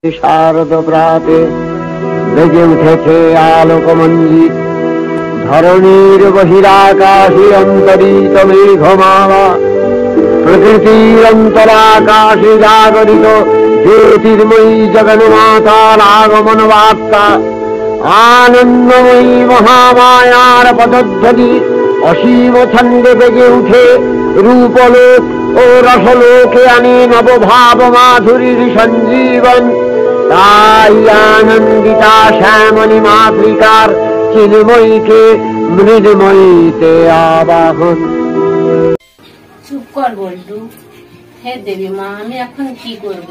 শারদ প্রাতে বেজে উঠেছে আলোকমঞ্জিত ধরণীর বহিরাকাশে অন্তরিত মেঘমালা প্রকৃতির অন্তরাকাশে জাগরিত জ্যোতির্ময়ী জগন্মাতার আগমন বার্তা আনন্দময়ী মহামায়ার পদধ্বনি অসীম ছন্দে বেজে উঠে রূপলোক ও রসলোকে আনে নবভাব মাধুরীর সঞ্জীবন। তাই আনন্দিতা শ্যামলী মাতৃকার চিন্ময়ীকে মৃন্ময়ীতে আবাহন। চুপ কর বল্টু। হে দেবী মা, আমি এখন কি করব?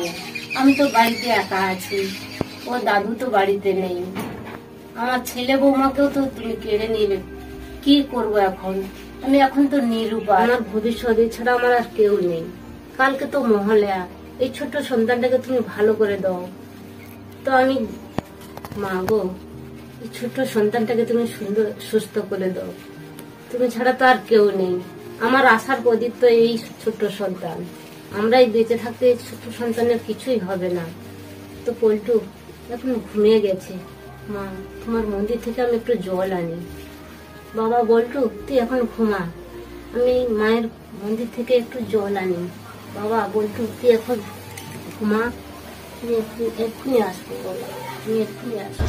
আমি তো বাড়িতে একা আছি, ও দাদু তো বাড়িতে নেই, আমার ছেলে বৌমাকেও তো তুমি কেড়ে নিলে। কি করব এখন? আমি এখন তো নিরুপায়, আমার ভবিষ্যৎ ছাড়া আমার আর কেউ নেই। কালকে তো মহালয়া, এই ছোট্ট সন্তানটাকে তুমি ভালো করে দাও তো। আমি মা গো, এই ছোট্ট সন্তানটাকে তুমি সুন্দর সুস্থ করে দাও, তুমি ছাড়া তো আর কেউ নেই। আমার আশার প্রদীপ তো এই ছোট্ট সন্তান, আমরাই বেঁচে থাকতে এই ছোট্ট সন্তানের কিছুই হবে না। তো পল্টু এখন ঘুমিয়ে গেছে। মা, তোমার মন্দির থেকে আমি একটু জল আনি। বাবা বল্টু, তুই এখন ঘুমা, আমি মায়ের মন্দির থেকে একটু জল আনি। বাবা বল্টু, তুই এখন ঘুমা, তুমি এক্ষুনি আসবো। বাবা, তুমি এক্ষুনি আসবো।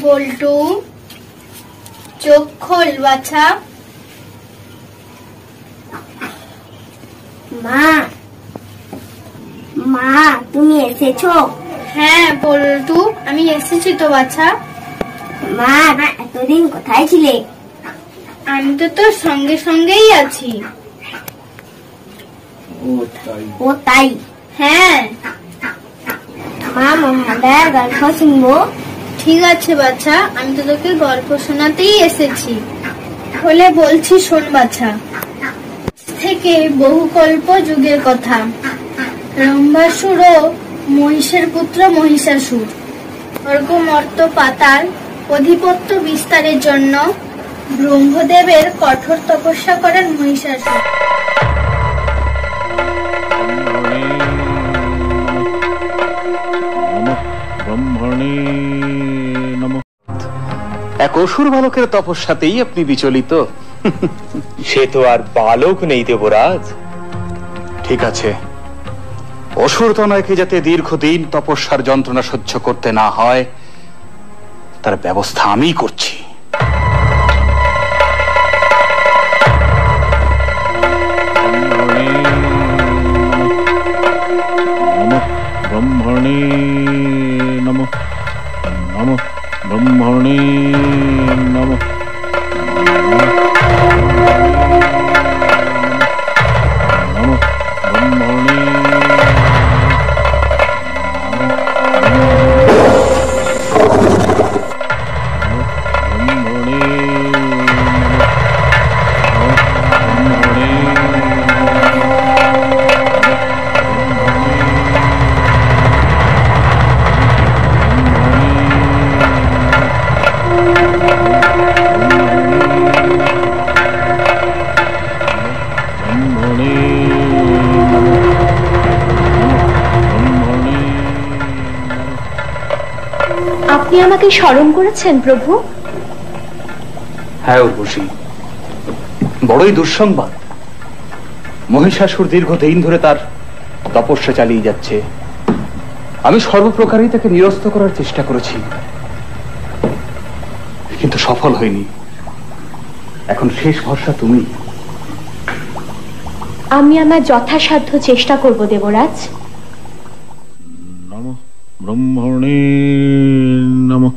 বল্টু, চোখ খোল বাছা। মা, মা তুমি এসেছো? হ্যাঁ বল্টু, আমি এসেছি তো বাছা। মা, এতদিন কোথায় ছিলে? আমি তো তোর সঙ্গে সঙ্গেই আছি। ও তাই? হ্যাঁ। মা, মহালয়ার গল্প শুনবো? ঠিক আছে বাছা, আমি তো তোকে গল্প শোনাতেই এসেছি। হলে বলছি শোন বাছা। থেকে বহু কল্প যুগের কথা, রম্ভাসুর ও মহিষের পুত্র মহিষাসুর স্বর্গ মর্ত পাতাল অধিপত্য বিস্তারের জন্য ব্রহ্মদেবের কঠোর তপস্যা করেন মহিষাসুর। এক অসুর বালকের তপস্যাতেই আপনি বিচলিত? সে তো আর বালক নেই দেবরাজ। ঠিক আছে, অসুর তনয়কে যাতে দীর্ঘদিন তপস্যার যন্ত্রণা সহ্য করতে না হয় তার ব্যবস্থা আমি করছি। ব্রহ্মণে নমঃ, নমঃ ব্রহ্মণে নমঃ। আপনি আমাকে স্মরণ করেছেন প্রভু? হ্যাঁ উর্বশী, বড়ই দুঃসংবাদ। মহিষাসুর দীর্ঘদিন ধরে তার তপস্যা চালিয়ে যাচ্ছে। আমি সর্বপ্রকারেই তাকে নিরস্ত করার চেষ্টা করেছি, কিন্তু সফল হয়নি। এখন শেষ ভরসা তুমি। আমি আমার যথাসাধ্য চেষ্টা করব দেবরাজ। নমঃ ব্রহ্মণে নমঃ।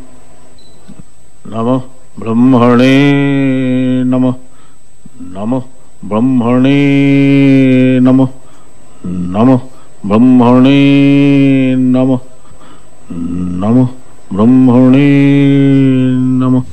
নমঃ ব্রহ্মণে নমঃ। নমঃ ব্রহ্মণে নমঃ। নমঃ ব্রহ্মণে নমঃ। নমঃ ব্রহ্মণে নমঃ।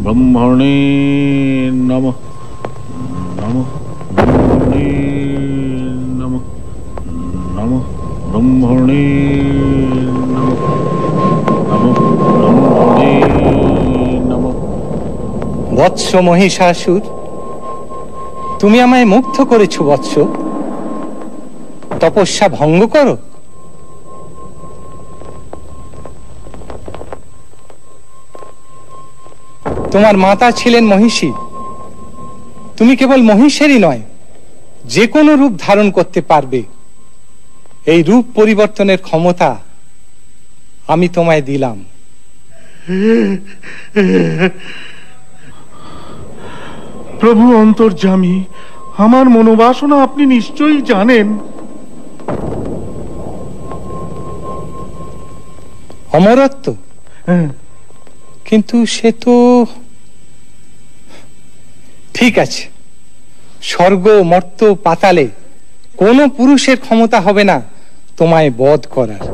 ব্রহ্মণে নমঃ। নমঃ ব্রহ্মণে নমঃ। নমঃ ব্রহ্মণে নমঃ। নমঃ ব্রহ্মণে নমঃ। বৎস মহিষাসুর, তুমি আমায় মুগ্ধ করেছ বৎস। তপস্যা ভঙ্গ করো। তোমার মাতা ছিলেন মহিষী। তুমি কেবল মহিষেরই নয়, যে কোনো রূপ ধারণ করতে পারবে। এই রূপ পরিবর্তনের ক্ষমতা আমি তোমায় দিলাম। প্রভু অন্তর্যামী, আমার মনোবাসনা আপনি নিশ্চয়ই জানেন। অমরত্ব? কিন্তু সে তো ঠিক আছে। স্বর্গ, মর্ত্য, পাতালে কোনো পুরুষের ক্ষমতা হবে না তোমায় বধ করার।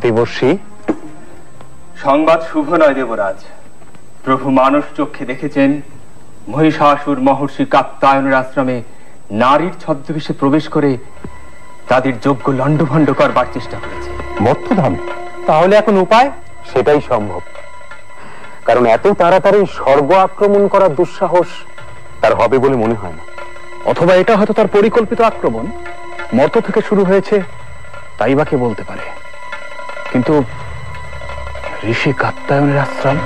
দেবর্ষি, সংবাদ শুভ নয় দেবরাজ। প্রভু মানস চক্ষে দেখেছেন মহিষাসুর মহর্ষি কাত্যায়নের আশ্রমে নারীর ছদ্মবেশে প্রবেশ করে তাদের যোগ্য লণ্ডভণ্ড করবার চেষ্টা করেছে মর্ত্যধামে। তাহলে এখন উপায়? সেটাই সম্ভব, কারণ এত তাড়াতাড়ি স্বর্গ আক্রমণ করার দুঃসাহস তার হবে বলে মনে হয় না। অথবা এটা হয়তো তার পরিকল্পিত আক্রমণ, মর্ত্য থেকে শুরু হয়েছে, তাই বা কে বলতে পারে। কিন্তু ঋষি কাত্যায়নের আশ্রম,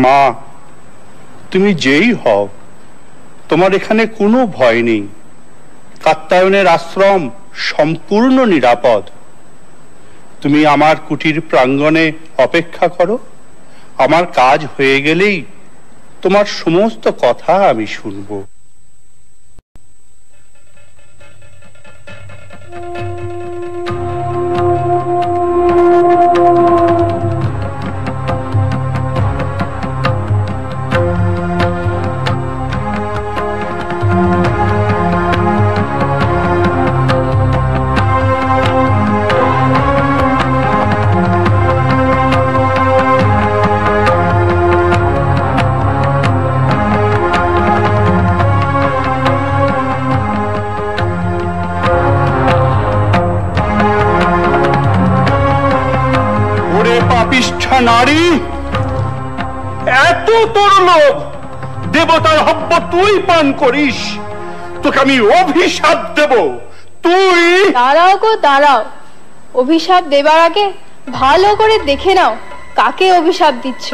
মা, তুমি যেই হও, তোমার এখানে কোনো ভয় নেই। কাত্যায়নের আশ্রম সম্পূর্ণ নিরাপদ। তুমি আমার কুটির প্রাঙ্গণে অপেক্ষা করো। আমার কাজ হয়ে গেলেই তোমার সমস্ত কথা আমি শুনবো। নারী, এত তোর লোভ, দেবতার হব্য তুই পান করিস, তোকে আমি অভিশাপ দেব। তুই দাঁড়াও গো দাঁড়াও, অভিশাপ দেবার আগে ভালো করে দেখে নাও কাকে অভিশাপ দিচ্ছ।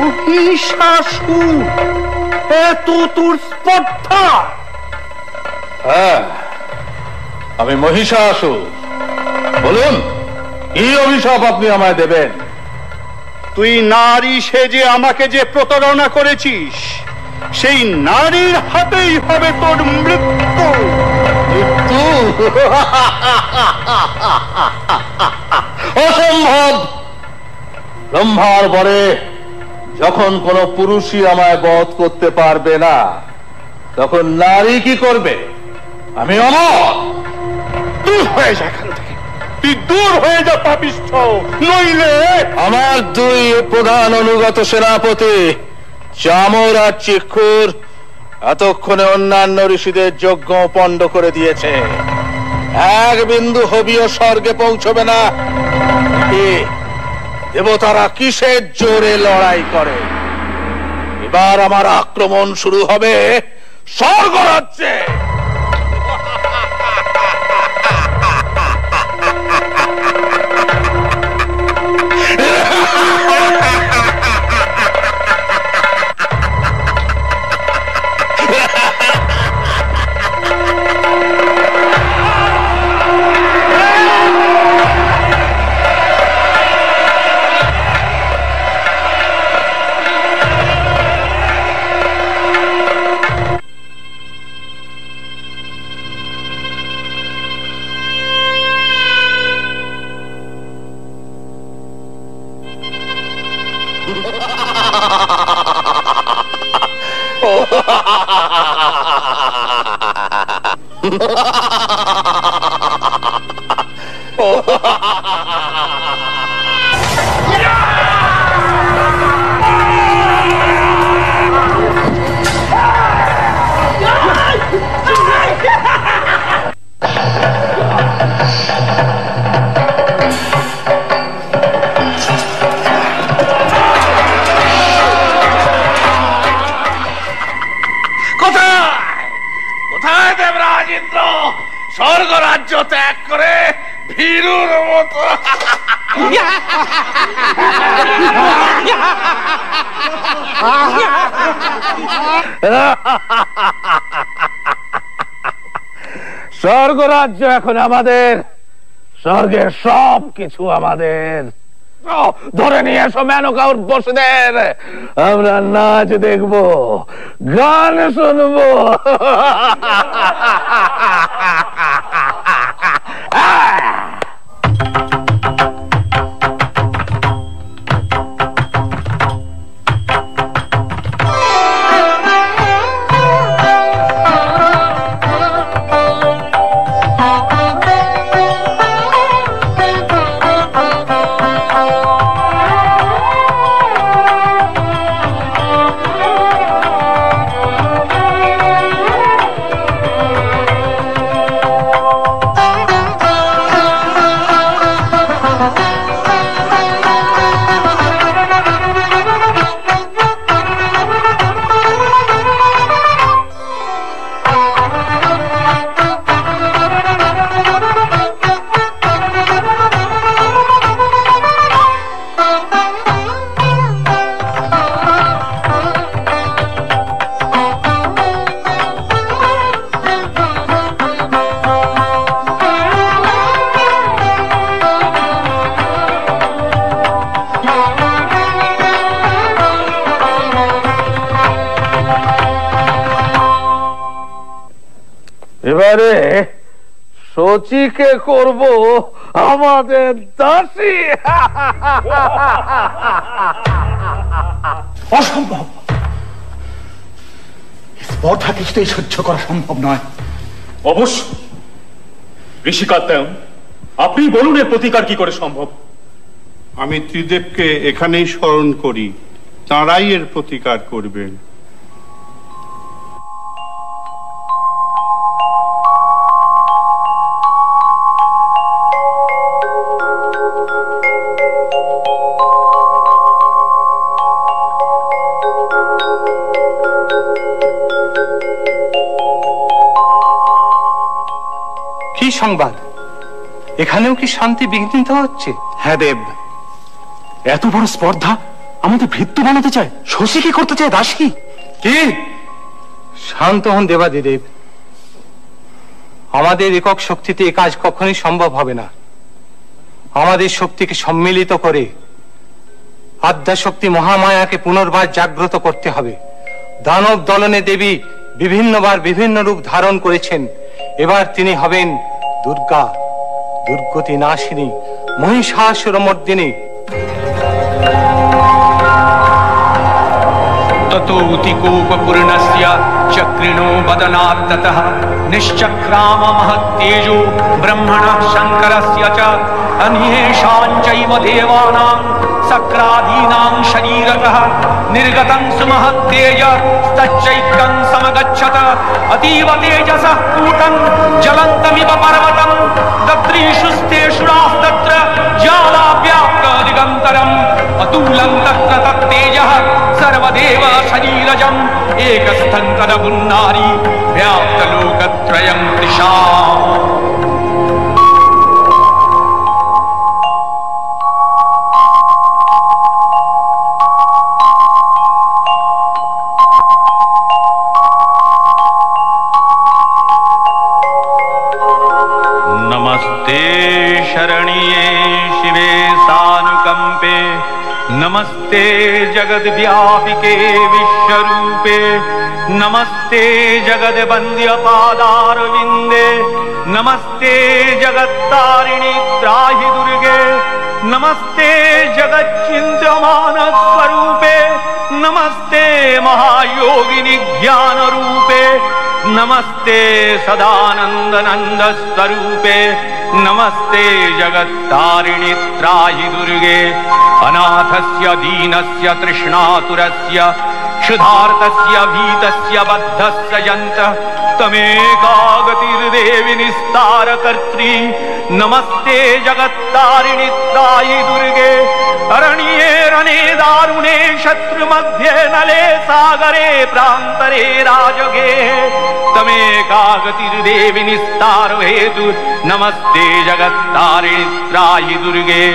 মহিষাসুর, এত তোর স্পর্ধা? হ্যাঁ, আমি মহিষাসুর। বলুন, কি অভিশাপ আপনি আমায় দেবেন? তুই নারী সেজে আমাকে যে প্রতারণা করেছিস, সেই নারীর হাতেই হবে তোর মৃত্যু। মৃত্যু? অসম্ভব। ব্রহ্মার বরে যখন কোন পুরুষই আমায় বধ করতে পারবে না, তখন নারী কি করবে? আমি অমর। দূর হয়ে যা এখান থেকে, তুই দূর হয়ে যা পাপিষ্ঠ, নইলে আমার দুই প্রধান অনুগত সেনাপতি চামর আর চিক্ষুর এতক্ষণে অন্যান্য ঋষিদের যজ্ঞ পণ্ড করে দিয়েছে। এক বিন্দু হবিও স্বর্গে পৌঁছবে না। দেবতারা কিসের জোরে লড়াই করে? এবার আমার আক্রমণ শুরু হবে স্বর্গরাজ্যে। স্বর্গরাজ্য ত্যাগ করে ভীরুর মতো স্বর্গরাজ্য এখন আমাদের, স্বর্গের সব কিছু আমাদের। ধরে নিয়ে এসো মেনকার বসুদের, আমরা নাচ দেখবো, গান শুনবো। এবারে শচীকে করব আমাদের দাসী। অসম্ভব, স্পর্ধা কিছুতেই সহ্য করা সম্ভব নয়। অবশ্য ঋষি কাত্যায়ন, আপনি বলুন এর প্রতিকার কি করে সম্ভব। আমি ত্রিদেবকে এখানেই স্মরণ করি, তাঁরাই এর প্রতিকার করবেন। কি সংবাদ? এখানেও কি শান্তি বিঘ্নিত হচ্ছে? হ্যাঁ দেব, এত বড় স্পর্ধা আমাদের ভৃত্য বানাতে চায়। শশী কি করতে চায় দাসী? কি? শান্ত হন দেবাদিদেব। আমাদের একক শক্তিতে এ কাজ কখনোই সম্ভব হবে না। আমাদের শক্তিকে সম্মিলিত করে আদ্যাশক্তি মহামায়াকে পুনর্বার জাগ্রত করতে হবে। দানব দলনে দেবী বিভিন্নবার বিভিন্ন রূপ ধারণ করেছেন। এবার তিনি হবেন দুর্গা, দুর্গতি নাশিনী, মহিষাসুরমর্দিনী। ततोऽतिकोपपूर्णस्य चक्रिणो बदनात् ततः निश्चक्राम महत्तेजो ब्रह्मणः शङ्करस्य च अन्येषां चैव देवानां सक्रादीनां शरीरतः निर्गतं सुमहत्तेज तच्चैक्रं समगच्छत अतीव तेजसः कूटं ज्वलन्तमिव पर्वतं दद्रीषुस्तेषुरास्तत्र ज्वालाव्याप्त दिगन्तरम् अतुलं तत्र तत्तेजः सर्वदेव शरीरजम् एकस्थं तदपुन्नारी व्याप्तलोकत्रयं दिशा। नमस्ते शरण्ये शिवे सानुकंपे, नमस्ते जगद्व्यापिके विश्वरूपे, नमस्ते जगद्वन्द्य पादारविन्दे, नमस्ते जगत्तारिणि त्राहि दुर्गे, नमस्ते जगच्चिन्त्यमान स्वरूपे, नमस्ते महायोगिनि ज्ञान रूपे, नमस्ते सदानंद नंद स्वरूपे, नमस्ते जगत्तारिणि त्राहि दुर्गे, अनाथस्य दीनस्य तृष्णातुरस्य क्षुधार्तस्य भीतस्य बद्धस्य यन्तः तमेकागतिर्देवि निस्तारकर्त्री, नमस्ते जगत्तारिणि त्राहि दुर्गे, अरण्ये रणे दारुणे शत्रुमध्ये नले सागरे प्रान्तरे राजगे तमेकागतिर्देवि निस्तार हेतु, नमस्ते जगत्तारिणि त्राहि दुर्गे,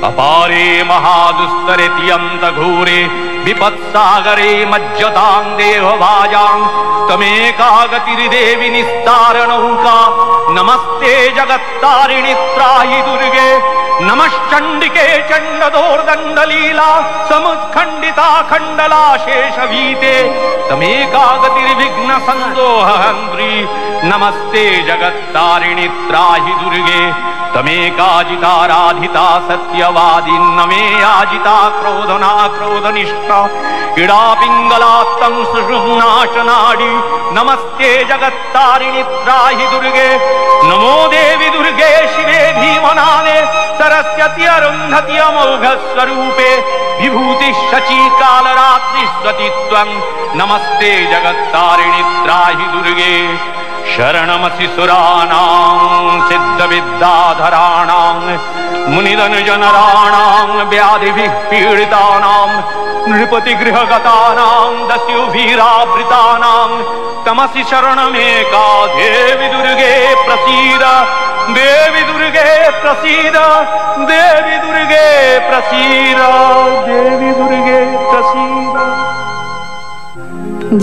अपारे महादुस्तरे तियन्त घोरे विपत्सागरे मज्जतां देहभाजां तमेकागतिर्देवि निस्तार नौका, नमस्ते जगत्तारिणि त्राहि दुर्गे, नमश्चण्डिके चण्डदोर्दण्डलीला समुत्खण्डिता खण्डला शेषभीते तमेकागतिर्विघ्न संदोहन्त्री, नमस्ते जगत्तारिणि त्राहि दुर्गे, तमेकाजिताराधिता सत्यवादी नमे आजिता क्रोधना क्रोधनिष्ठा क्रीडा पिंगलात्तं सुषुम्नाशनाडी, नमस्ते जगत्तारिणि त्राहि दुर्गे, नमो देवी दुर्गे शिवे भीमनाने सरस्वती अरुन्धति अमोघ स्वरूपे विभूति शची कालरात्रि स्वतित्वं, नमस्ते जगत्तारिणि त्राहि दुर्गे, शरणमसि सुराणां सिद्धविद्याधराणां मुनिधनुजनराणां व्याधिभिः पीडितानां नृपतिगृहगतानां दस्युभिरावृतानां तमसि शरणमेका देवी दुर्गे प्रसीद, देवी दुर्गे प्रसीद, देवी दुर्गे प्रसीद, देवी दुर्गे प्रसीद।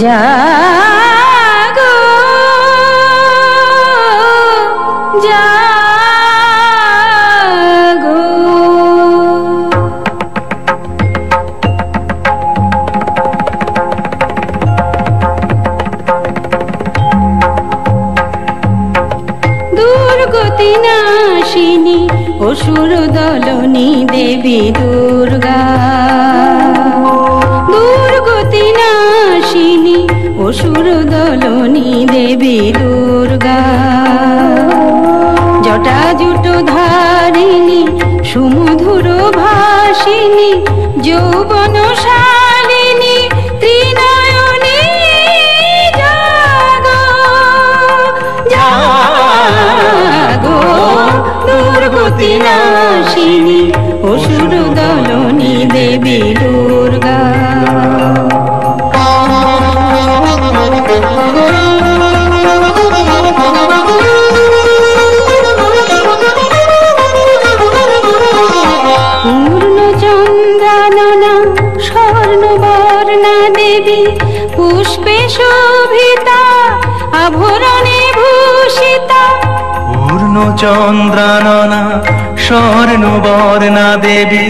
जागो जागो অসুর দলনী দেবী দুর্গা, দুর্গতি নাশিনী অসুর দলনী দেবী দুর্গা, জটাজুট ধারিণী সুমধুর ভাসিনী যৌবন শালিনী ত্রিনয়নী জাগো জাগো, দুর্গতি নাশিনী অসুর দলনী দেবী দুর্গা। পূর্ণচন্দ্রাননা স্বর্ণবর্ণা দেবী পুষ্পে শোভিতা আভরণে ভূষিতা, পূর্ণচন্দ্রাননা স্বর্ণবর্ণা দেবী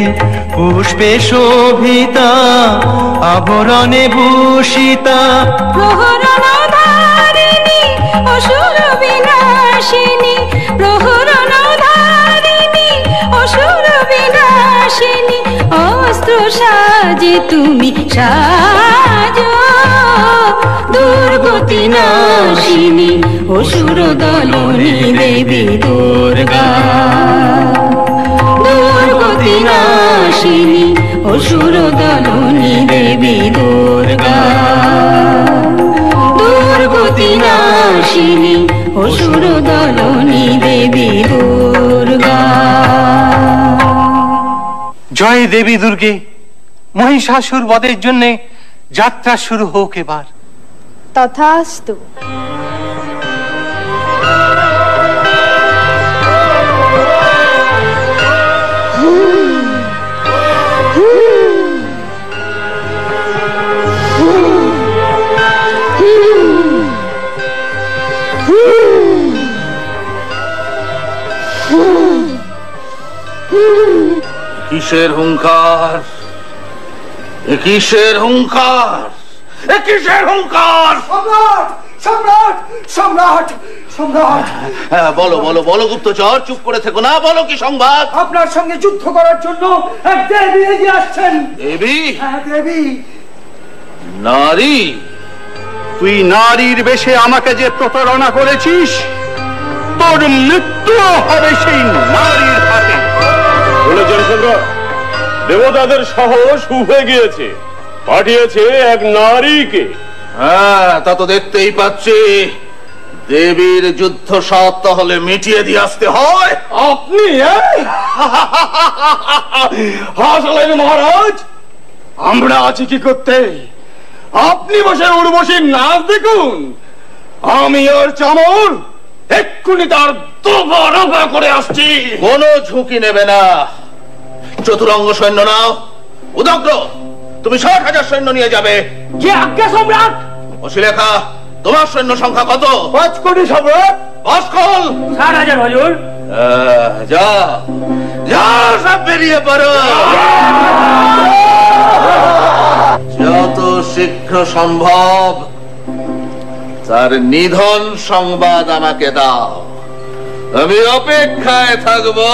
পুষ্পে শোভিতা আভরণে ভূষিতা, প্রহরণধারিণী অসুর বিনাশিনী, প্রহরণধারিণী অসুর বিনাশিনী, অস্ত্র সাজে তুমি সাজো, দুর্গতি নাশিনী অসুর দলনী দেবী দুর্গা, দুর্গতি নাশিনী অসুর দলনী দেবী দুর্গা, দুর্গতি নাশিনী অসুর দলনী দেবী দুর্গা। জয় দেবী দুর্গে, মহিষাসুর বধের জন্য যাত্রা শুরু হোক এবার। তথাস্তু। কিসের হুঙ্কার, কিসের হুঙ্কার, কিসের হুঙ্কার? সম্রাট সম্রাট সম্রাট সম্রাট, বলো বলো বলো গুপ্তচর, চুপ করে থেকো না, বলো কি সংবাদ? আপনার সঙ্গে যুদ্ধ করার জন্য এক দেবী এগিয়ে আসছেন। দেবী? হ্যাঁ দেবী। নারী? তুই নারীর বেশে আমাকে যে প্রতারণা করেছিস, তোর মৃত্যু হবে সেই নারীর হাতে। বলেছেন সম্রাট, দেবতাদের সাহস উঠে গিয়েছে, পাঠিয়েছে এক নারীকে। হ্যাঁ তা তো দেখতেই পাচ্ছি। দেবীর যুদ্ধ সাত তাহলে মিটিয়ে দিয়ে আসতে হয়। আপনি হাসলেন মহারাজ, আমরা আছি কি করতে? আপনি বসে উর্বশীর নাচ দেখুন, আমি ওর চামর এক্ষুনি তার দফা রফা করে আসছি। কোনো ঝুঁকি নেবে না। চতুরঙ্গ সৈন্য নাও। উদগ্র, তুমি ৬০,০০০ সৈন্য নিয়ে যাবে। যে আজ্ঞা সম্রাট। অশিলেখা, তোমার সৈন্য সংখ্যা কত? ৫ কোটি সম্রাট। ভাস্কর ৬০,০০০ হুজুর। যাও যাও, সব বেরিয়ে পড়ো। যত শীঘ্র সম্ভব তার নিধন সংবাদ আমাকে দাও, আমি অপেক্ষায় থাকবো।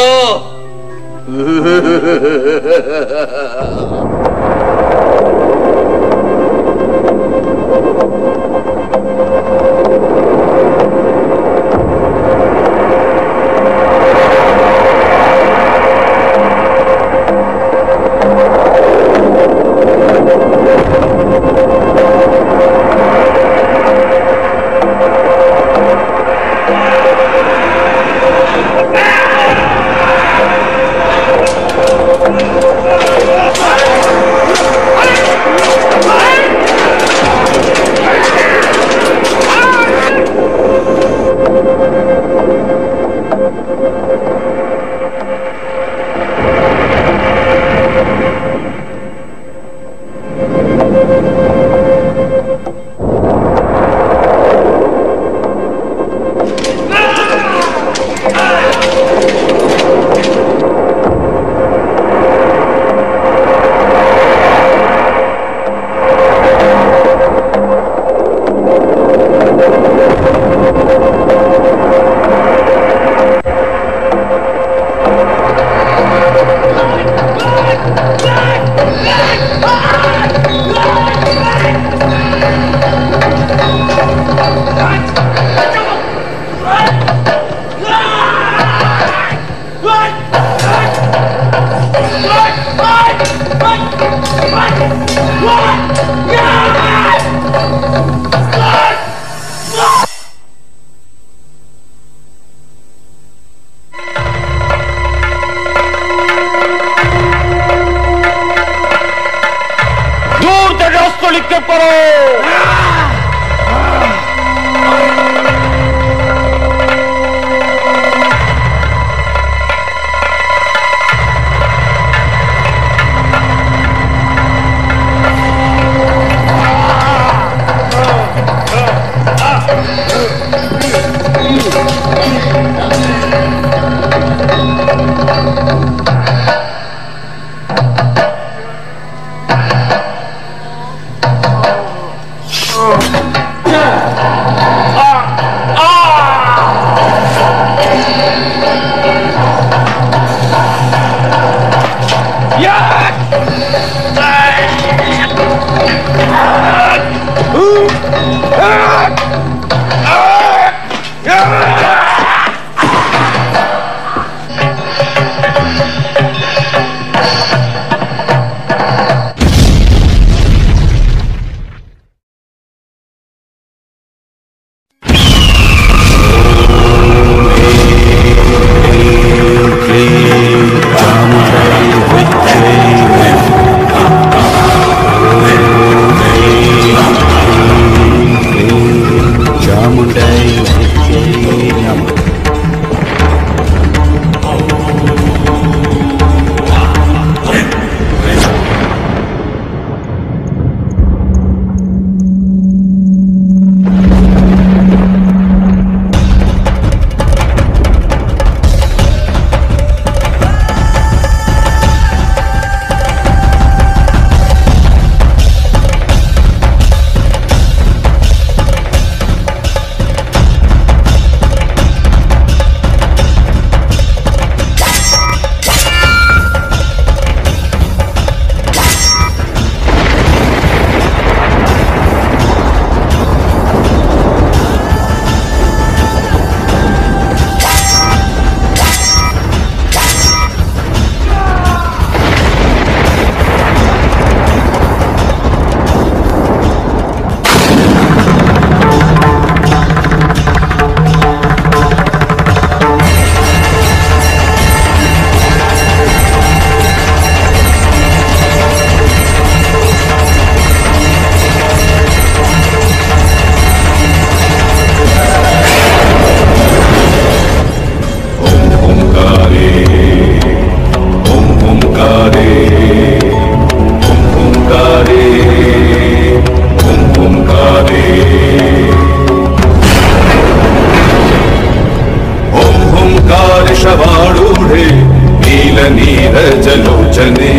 नीरजलोचने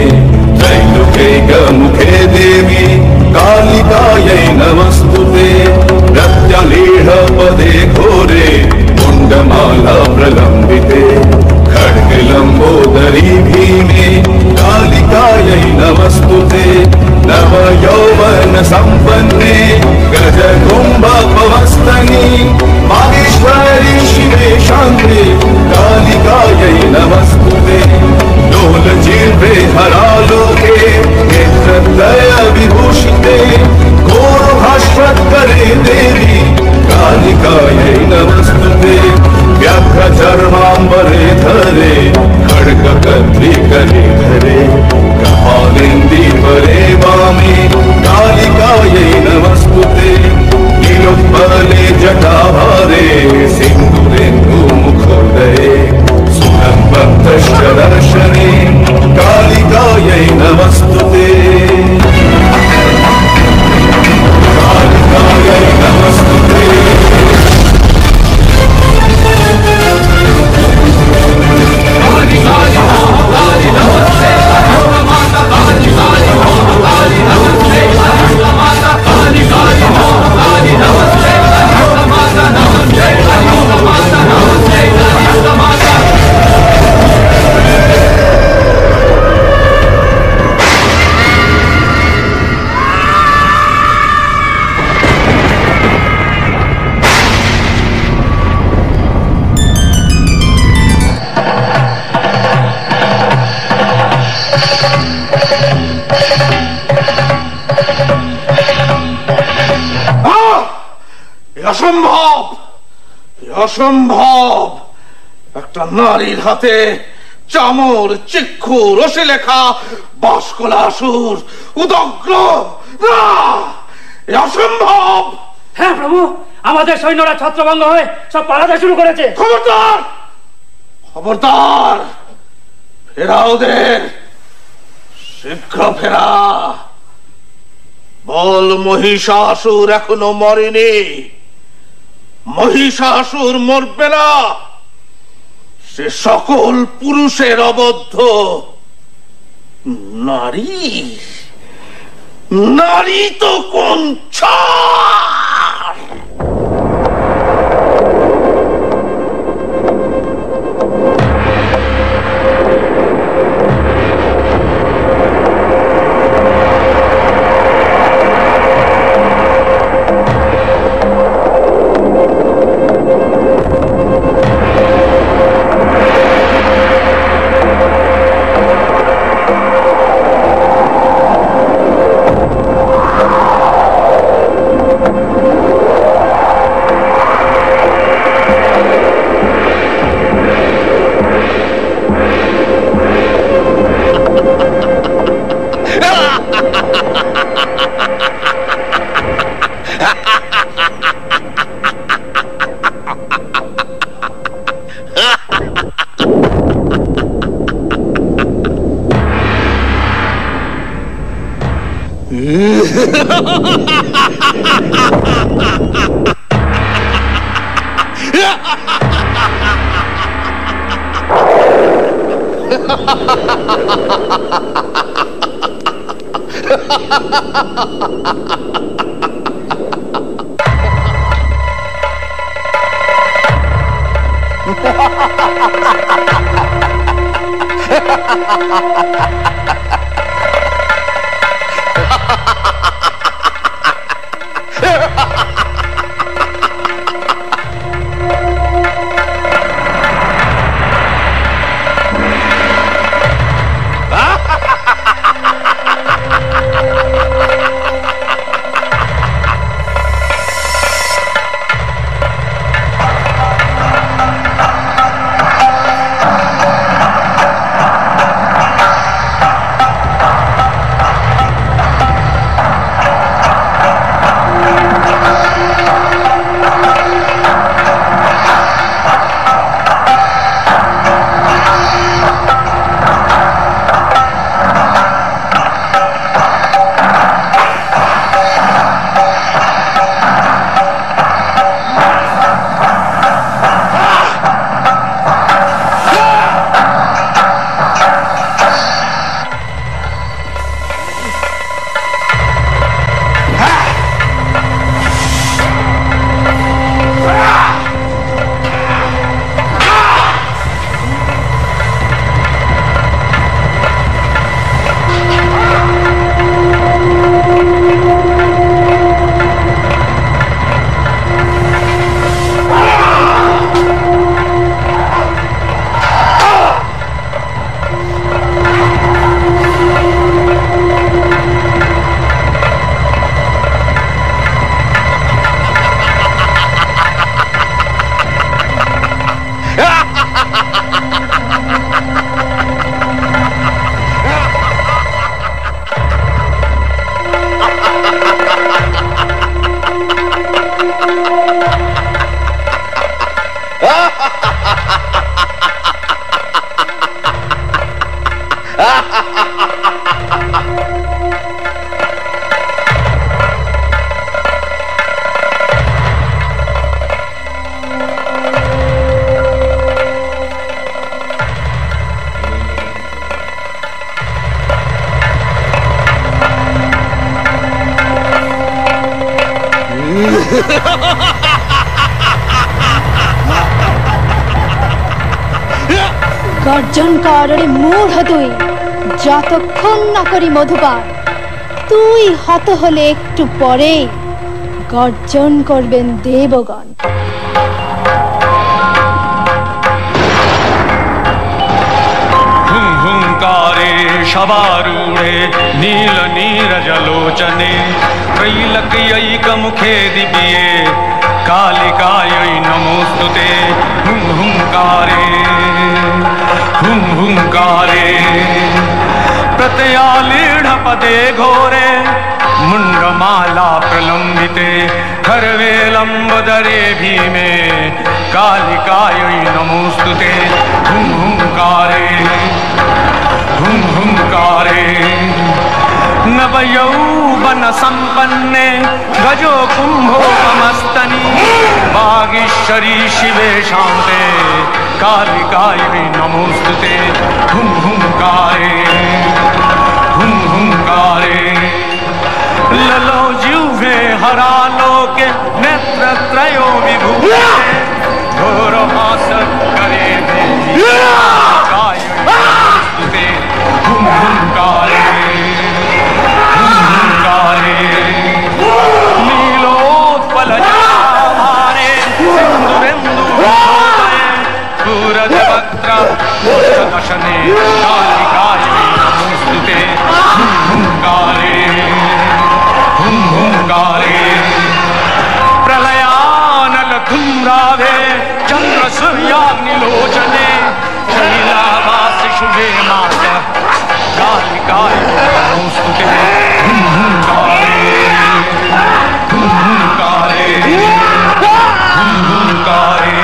त्रैलोक्यमुखे देवी कालिकायै नमस्तुते प्रत्यलीढपदे घोरे मुण्डमाला प्रलम्बिते खड्गलम्बोदरी भीमे कालिकायै नमस्तुते नवयौवन सम्पन्ने गजकुम्भपवस्तनि माहेश्वरी शिवे शान्ते कालिकायै नमस्तुते लोलजिह्वे हरालोके नेत्रत्रय विभूषिते घोरभास्वत्करे देवी कालिकायै नमस्तुते व्याघ्रचर्माम्बरे धरे खड्गकर्त्रिकरे धरे कपालेन्दीवरे वामे कालिकायै नमस्तुते नीलोत्पले जटाभारे सिन्दूरेन्दुमुखोदये सुखं दर्शने कालिकायै नमस्तुते कालिकायै नमस्तुते অসম্ভব অসম্ভব একটা নারীর হাতে চামর চিক্ষু রসে লেখা বাসকলাসুর উদগ্র অসম্ভব। হ্যাঁ প্রভু, আমাদের সৈন্যরা ছত্রভঙ্গ হয়ে সব পালাতে শুরু করেছে। খবরদার খবরদার, ফেরা ওদের, শীঘ্র ফেরা। বল মহিষাসুর এখনো মরেনি, মহিষাসুর মরবে না, সে সকল পুরুষের অবদ্ধ। নারী নারী তো কোন ছা গর্জন কর রে মূঢ় তুই, যতক্ষণ না করি মধুপান তুই হত হলে একটু পরে গর্জন করবেন দেবগণ। हुंकारे शबारूढे नील नीरजलोचने त्रैलक्यैकमुखे दिव्ये कालिकायै नमोस्तुते। हुंकारे हुंकारे प्रत्ययालीढपदे घोरे मुण्डमाला प्रलम्बिते खर्वे लम्बोदरे भीमे कालिकायै नमोस्तुते। हुंकारे हुंकारे नवयौवन संपन्ने गजो कुंभोपमस्तनी वागीश्वरी शिवे शांते कालिकायै नमोस्तुते। हुंकारे हुंकारे ललो जिह्वे हरालोके नेत्रत्रयो विभूते घोरहासकरे देवी कालिकायै नमोस्तुते। हुंकारे हुंकारे नीलोत्पलजटाभारे सिन्दूरेन्दुशोभये पूरजवक्त्र दशने कालिकायै नमोस्तुते। हुंकारे हुंकारे प्रलयानल धूम्रावे चंद्र सूर्याग्निलोचने शैलावास शुभे मास कालिकायै नमोस्तुते। हुंकारे हुंकारे हुंकारे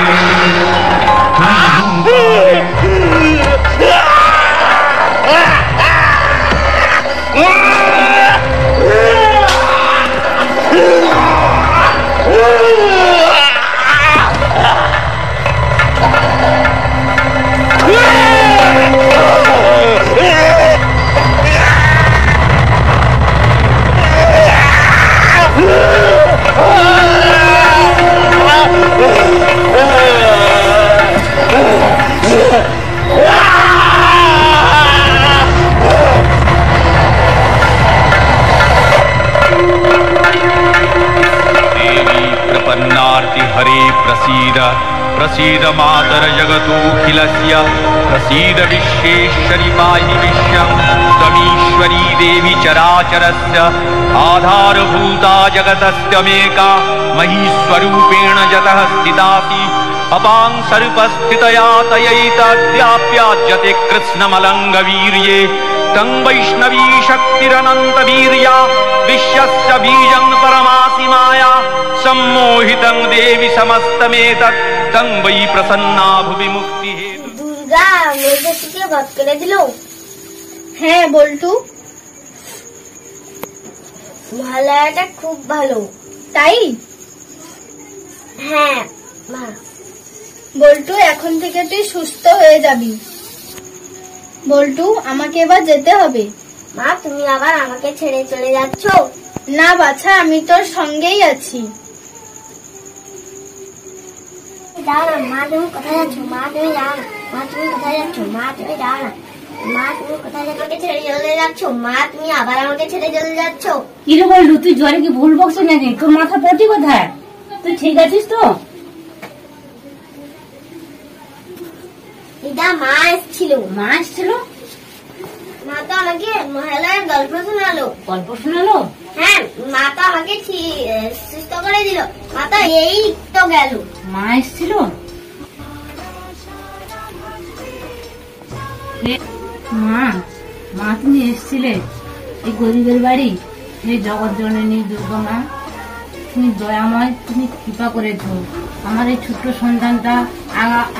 प्रसीद मातर जगतोऽखिलस्य प्रसीद विश्वेश्वरि पाहि विश्वं त्वमीश्वरी देवी चराचरस्य आधारभूता जगतस्त्वमेका महीस्वरूपेण जतः स्थितासि अपां सर्पस्थितया तयैतद्व्याप्याज्यते कृत्स्नमलङ्गवीर्ये तं वैष्णवी शक्तिरनन्तवीर्या विश्वस्य बीजं परमासि माया सम्मोहितं देवी समस्तमेतत् तं वै प्रसन्ना भुवि मुक्तिः। দুর্গা মেয়েদেরকে বধ করে দিল। হ্যাঁ বল্টু, মহালয়াটা খুব ভালো। তাই? হ্যাঁ মা। বল্টু, এখন থেকে তুই সুস্থ হয়ে যাবি। বল্টু, আমাকে এবার যেতে হবে। মা, তুমি আবার আমাকে ছেড়ে চলে যাচ্ছ? না বাছা, আমি তোর সঙ্গেই আছি। যাও না মা, তুমি কোথায় যাচ্ছ? মা তুমি যাও না। মা তুমি কোথায় যাচ্ছ? মা তুমি যাও না। মা তুমি কোথায় আমাকে ছেড়ে চলে যাচ্ছ? মা তুমি আবার আমাকে ছেড়ে চলে যাচ্ছ? কিরে বললু, তুই জ্বরে কি ভুল বকছ নাকি? তোর মাথা পটি কোথায়? তুই ঠিক আছিস তো? দিদা, মা এসেছিল। মা এসেছিল? মা তো আমাকে মহালয়ার গল্প শোনালো। গল্প শোনালো? হ্যাঁ, মা তো আমাকে সুস্থ করে দিল। মা তো এই তো গেল। মা এসেছিল? মা, মা তুমি এসেছিলে এই গরিবের বাড়ি, এই জগৎ জননী দুর্গা মা, তুমি দয়াময়, তুমি কৃপা করেছো আমার এই ছোট্ট সন্তানটা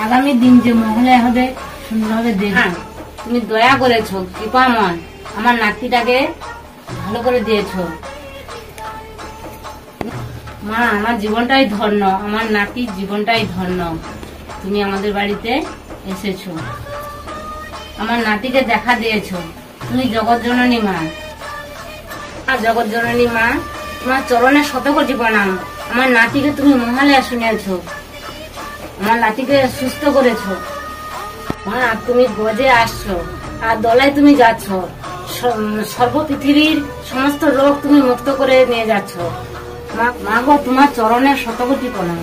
আগামী দিন যে মহলায় হবে সুন্দরভাবে দেখো। তুমি দয়া করেছো, কৃপাময়, আমার নাতিটাকে ভালো করে দিয়েছো। মা, আমার জীবনটাই ধন্য, আমার নাতির জীবনটাই ধন্য। তুমি আমাদের বাড়িতে এসেছো, আমার নাতিকে দেখা দিয়েছো। তুমি জগৎ জননী মা, জগৎ জননী মা, তোমার চরণে শত কোটি প্রণাম। আমার নাতিকে তুমি মহালয়া শুনেছো, আমার নাতিকে সুস্থ করেছো। মা, তুমি গজে আসছো আর দলায় তুমি যাচ্ছ, সর্ব পৃথিবীর সমস্ত রোগ তুমি মুক্ত করে নিয়ে যাচ্ছ। মা গো, তোমার চরণে শত কোটি প্রণাম।